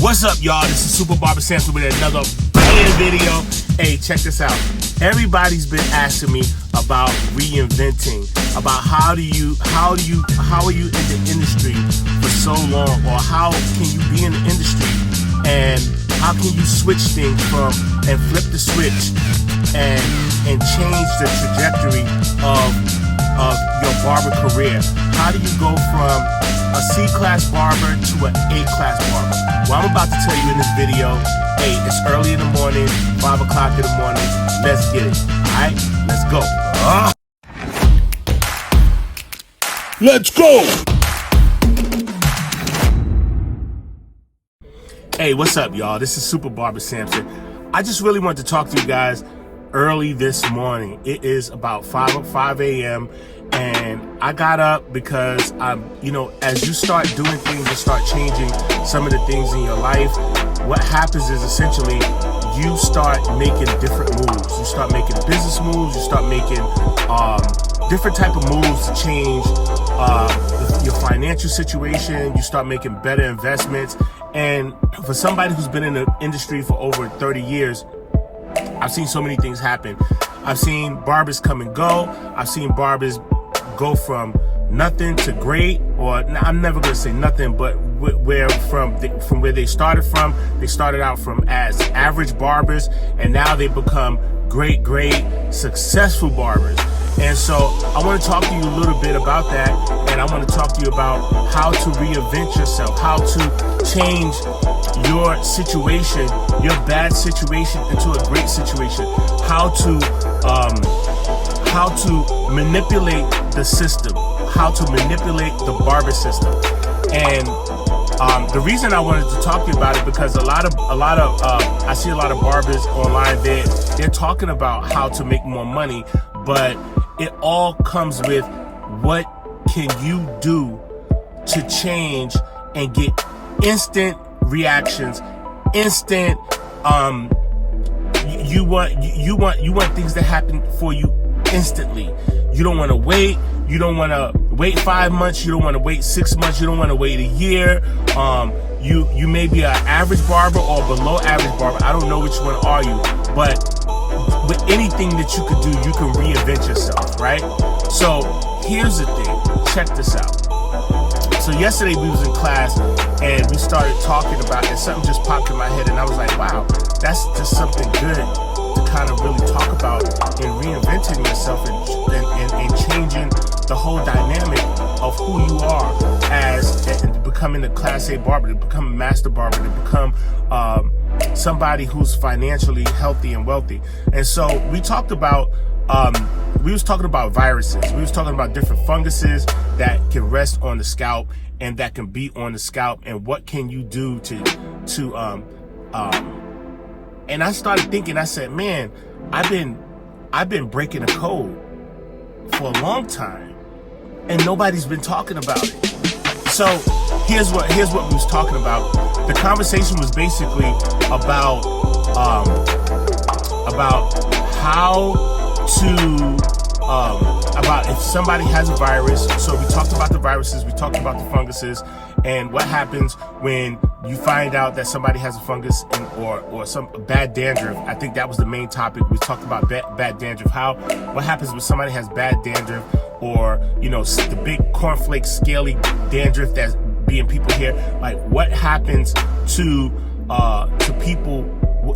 What's up, y'all? This is Super Barber Samson with another banging video. Hey, check this out. Everybody's been asking me about reinventing, about how are you in the industry for so long, or how can you be in the industry and how can you switch things from and flip the switch and change the trajectory of your barber career? How do you go from a C-class barber to an A-class barber? Well, I'm about to tell you in this video. Hey, it's early in the morning, 5 o'clock in the morning. Let's get it. All right, let's go. Let's go. Hey, what's up, y'all? This is Super Barber Samson. I just really wanted to talk to you guys early this morning. It is about 5 a.m. and I got up because as you start doing things and start changing some of the things in your life, what happens is essentially you start making different moves. You start making business moves. You start making different type of moves to change your financial situation. You start making better investments. And for somebody who's been in the industry for over 30 years, I've seen so many things happen. I've seen barbers come and go. I've seen barbers go from nothing to great, or I'm never gonna say nothing, but from where they started from. They started out from as average barbers, and now they become great successful barbers. And so I want to talk to you a little bit about that, and I want to talk to you about how to reinvent yourself, how to change your situation, your bad situation, into a great situation, how to manipulate the system, how to manipulate the barber system. And the reason I wanted to talk to you about it, because I see a lot of barbers online, they're talking about how to make more money, but it all comes with what can you do to change and get instant reactions, instant you want things to happen for you instantly. You don't want to wait. You don't want to wait 5 months. You don't want to wait 6 months. You don't want to wait a year. You may be an average barber or below average barber. I don't know which one are you, but with anything that you could do, you can reinvent yourself, right? So here's the thing. Check this out. So yesterday we was in class and we started talking about it, and something just popped in my head, and I was like, wow, that's just something good to kind of really talk about in reinventing yourself and changing the whole dynamic of who you are and becoming a Class A barber, to become a master barber, to become somebody who's financially healthy and wealthy. And so we talked about we was talking about viruses. We was talking about different funguses that can rest on the scalp and that can be on the scalp, and what can you do to and I started thinking, I said, man, I've been breaking a code for a long time and nobody's been talking about it. So here's what we was talking about. The conversation was basically about how to about if somebody has a virus. So we talked about the viruses, we talked about the funguses, and what happens when you find out that somebody has a fungus or some bad dandruff. I think that was the main topic. We talked about bad dandruff. What happens when somebody has bad dandruff, or the big cornflake scaly dandruff that's being people here. Like, what happens to people?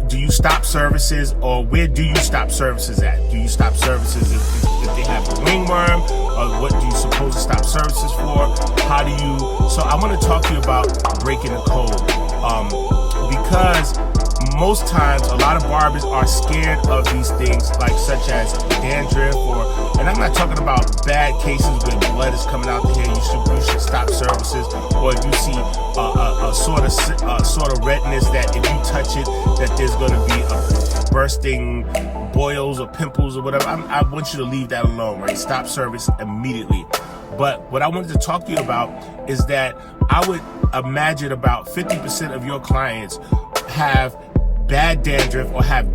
Do you stop services, or where do you stop services at? Do you stop services if they have a ringworm, or what do you suppose to stop services for? How do you? So I want to talk to you about breaking the code, because most times a lot of barbers are scared of these things, like such as dandruff, and I'm not talking about bad cases where blood is coming out the hair. You should stop services, or if you see a sort of redness that if you touch it, that there's going to be a bursting boils or pimples or whatever. I want you to leave that alone, right? Stop service immediately. But what I wanted to talk to you about is that I would imagine about 50% of your clients have bad dandruff, or have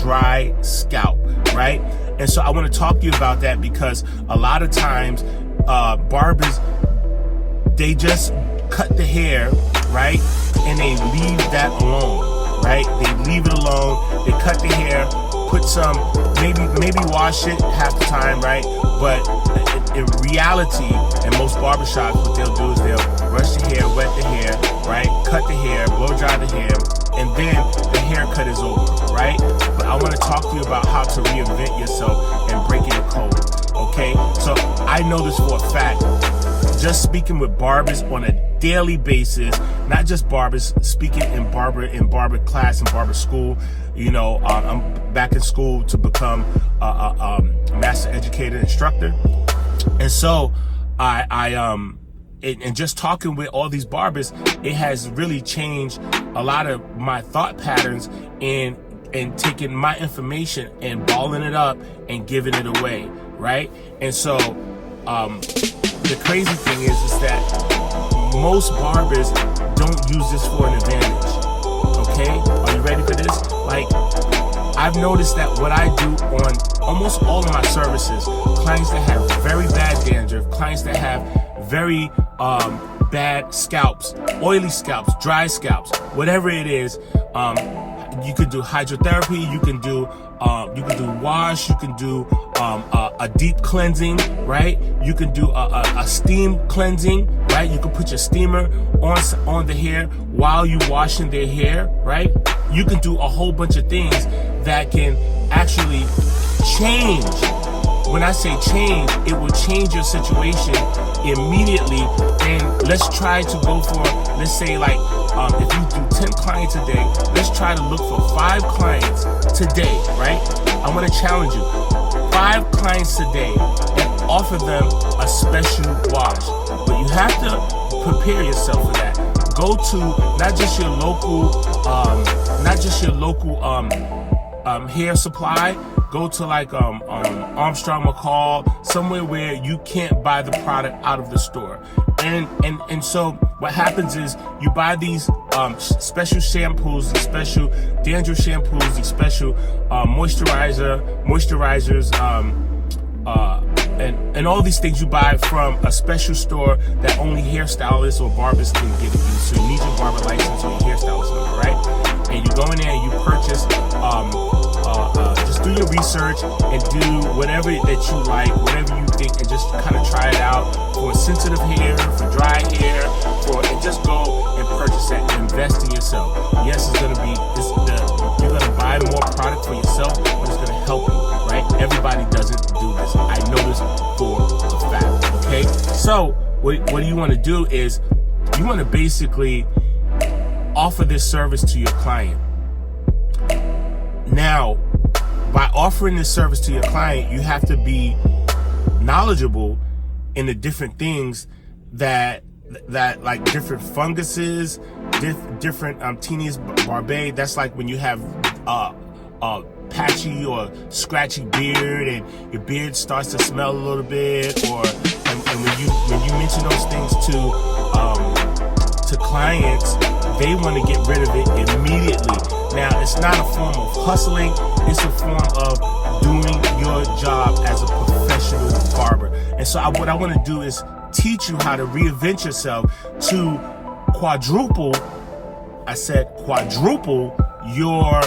dry scalp, right? And so I want to talk to you about that, because a lot of times barbers, they just cut the hair, right? and they leave that alone, right? They leave it alone. They cut the hair, put some, maybe wash it half the time, right? But in reality, in most barbershops, what they'll do is they'll brush the hair, wet the hair, right? Cut the hair, blow dry the hair, and then the haircut is over, right? But I want to talk to you about how to reinvent yourself and breaking the code, okay? So I know this for a fact. Just speaking with barbers on a daily basis, not just barbers, speaking in barber class and barber school. You know, I'm back in school to become a master educator instructor, and so and just talking with all these barbers, it has really changed a lot of my thought patterns in taking my information and balling it up and giving it away, right? And so the crazy thing is that most barbers don't use this for an advantage. Okay, are you ready for this? Like, I've noticed that what I do on almost all of my services, clients that have very bad dandruff, clients that have very bad scalps, oily scalps, dry scalps, whatever it is, you can do hydrotherapy, you can do wash, you can do a deep cleansing, right? You can do a steam cleansing, right? You can put your steamer on the hair while you washing their hair, right? You can do a whole bunch of things that can actually change. When I say change, it will change your situation immediately. And let's try to go for, let's say like, if you do 10 clients a day, let's try to look for 5 clients today, right? I'm gonna challenge you. 5 clients a day and offer them a special wash. But you have to prepare yourself for that. Go to not just your local hair supply. Go to like Armstrong McCall, somewhere where you can't buy the product out of the store. And so what happens is you buy these special shampoos, these special dandruff shampoos, these special moisturizers, and all these things you buy from a special store that only hairstylists or barbers can get into. So you need your barber license or your hairstylist number, right? And you go in there and you purchase, just do your research and do whatever that you like, whatever you think, and just kind of try it out for sensitive hair, for dry hair, and just go and purchase it. Invest in yourself. Yes, you're gonna buy more product for yourself, but it's gonna help you, right? Everybody doesn't do this. I know this for a fact. Okay, so what you want to do is you want to basically offer this service to your client. Now, by offering this service to your client, you have to be knowledgeable in the different things that like different funguses, different tenius barbae. That's like when you have patchy or scratchy beard and your beard starts to smell a little bit, or and when you mention those things to clients, they want to get rid of it immediately. Now, it's not a form of hustling, it's a form of doing your job as a professional barber. And so what I want to do is teach you how to reinvent yourself to quadruple your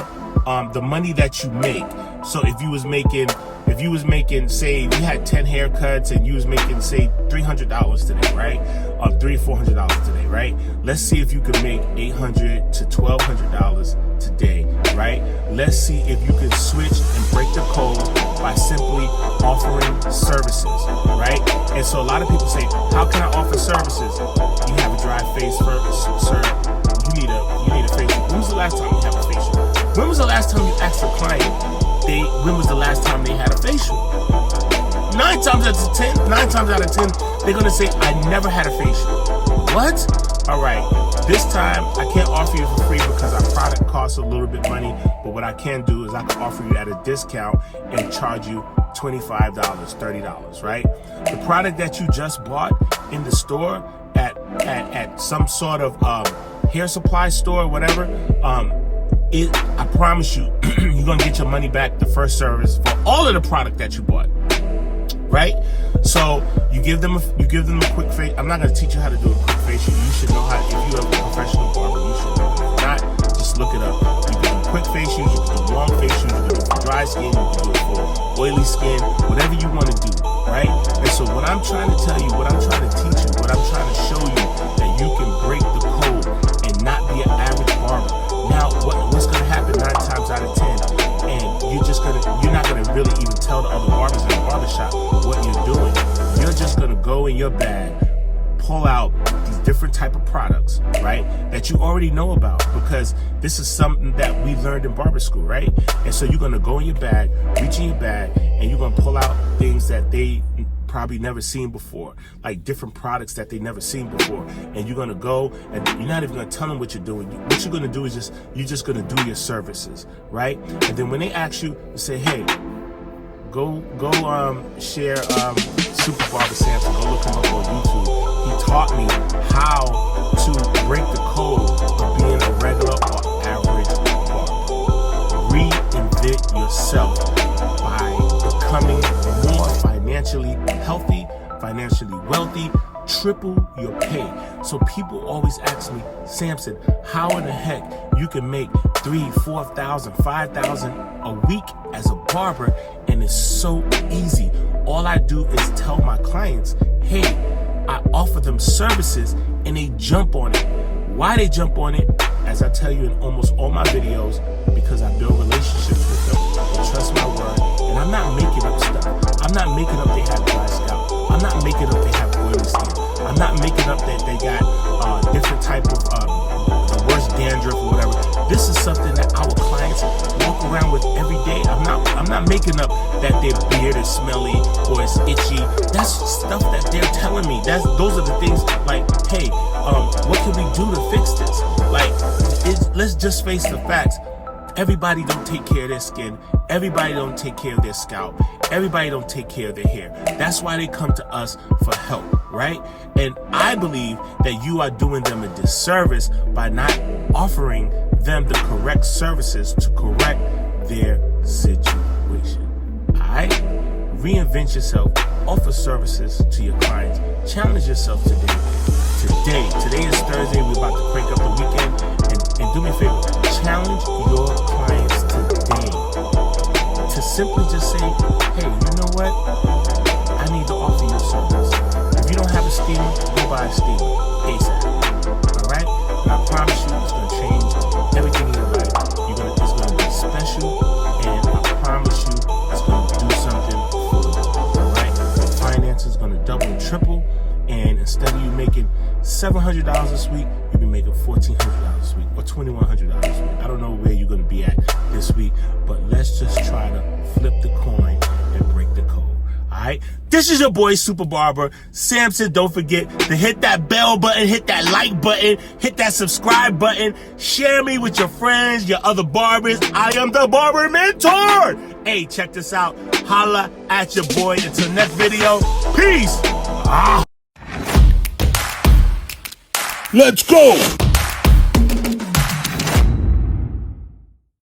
the money that you make. So if you was making, say, you had 10 haircuts and you was making, say, $300 today, right? Or $300 or $400 today, right? Let's see if you can make $800 to $1,200 today, right? Let's see if you can switch and break the code by simply offering services, right? And so a lot of people say, how can I offer services? You have a dry face, sir. You need a facial. When was the last time you had a facial? When was the last time you asked a client, when was the last time they had a facial? 9 times out of 10, they're going to say, I never had a facial. What? All right. This time, I can't offer you for free because our product costs a little bit money. But what I can do is I can offer you at a discount and charge you $25, $30, right? The product that you just bought in the store at some sort of hair supply store, whatever, I promise you, you're gonna get your money back the first service for all of the product that you bought, right? So you give them a quick face. I'm not gonna teach you how to do a quick facial. You should know how. If you're a professional barber, you should facials, you can do long facials, you can do it for dry skin, you can do it for oily skin, whatever you want to do, right? And so what I'm trying to tell you, what I'm trying to teach you, what I'm trying to show you, that you can break the code and not be an average barber. Now, what's going to happen 9 times out of 10, and you're not going to really even tell the other barbers in the barbershop what you're doing. You're just going to go in your bag, pull out these different type of products, right, that you already know about, because this is something that we learned in barber school, right? And so you're going to go in your bag, reach in your bag, and you're going to pull out things that they probably never seen before, like different products that they never seen before. And you're going to go, and you're not even going to tell them what you're doing. What you're going to do is you're just going to do your services, right? And then when they ask you, you say, hey, go share Super Barber Samson, go look him up on YouTube. He taught me how to break the code of being a regular or average barber. Reinvent yourself by becoming more financially healthy, financially wealthy, triple your pay. So people always ask me, Samson, how in the heck you can make $3,000, $4,000, $5,000 a week as a barber? And it's so easy. All I do is tell my clients, hey, I offer them services, and they jump on it. Why they jump on it, as I tell you in almost all my videos, because I build relationships with them, they trust my word, and I'm not making up stuff. I'm not making up they have dry scalp. I'm not making up they have oily skin. I'm not making up that they got different type of the worst dandruff or whatever. This is something that our clients walk around with every day. I'm not making up that their beard is smelly or it's itchy. That's stuff that they're telling me. Those are the things like, hey, what can we do to fix this? Like, let's just face the facts. Everybody don't take care of their skin. Everybody don't take care of their scalp. Everybody don't take care of their hair. That's why they come to us for help, right? And I believe that you are doing them a disservice by not offering them the correct services to correct their situation. Alright? Reinvent yourself. Offer services to your clients. Challenge yourself today. Today is Thursday. We're about to break up the weekend. And do me a favor. Challenge your clients today to simply just say, hey, you know what? I need to offer you a service. If you don't have a steamer, go buy a steamer ASAP. Alright? I promise you it's going to change everything in your life. It's going to be special, and I promise you it's going to do something for you. Alright? Your finances is going to double and triple, and instead of you making $700 this week, you'll be making $1,400 this week or $2,100 this week. I don't know where you're going to be at this week, but let's just try to flip the coin and break the code. Alright? This is your boy Super Barber Samson. Don't forget to hit that bell button, hit that like button, hit that subscribe button. Share me with your friends, your other barbers. I am the Barber Mentor. Hey, check this out. Holla at your boy. Until next video. Peace. Let's go.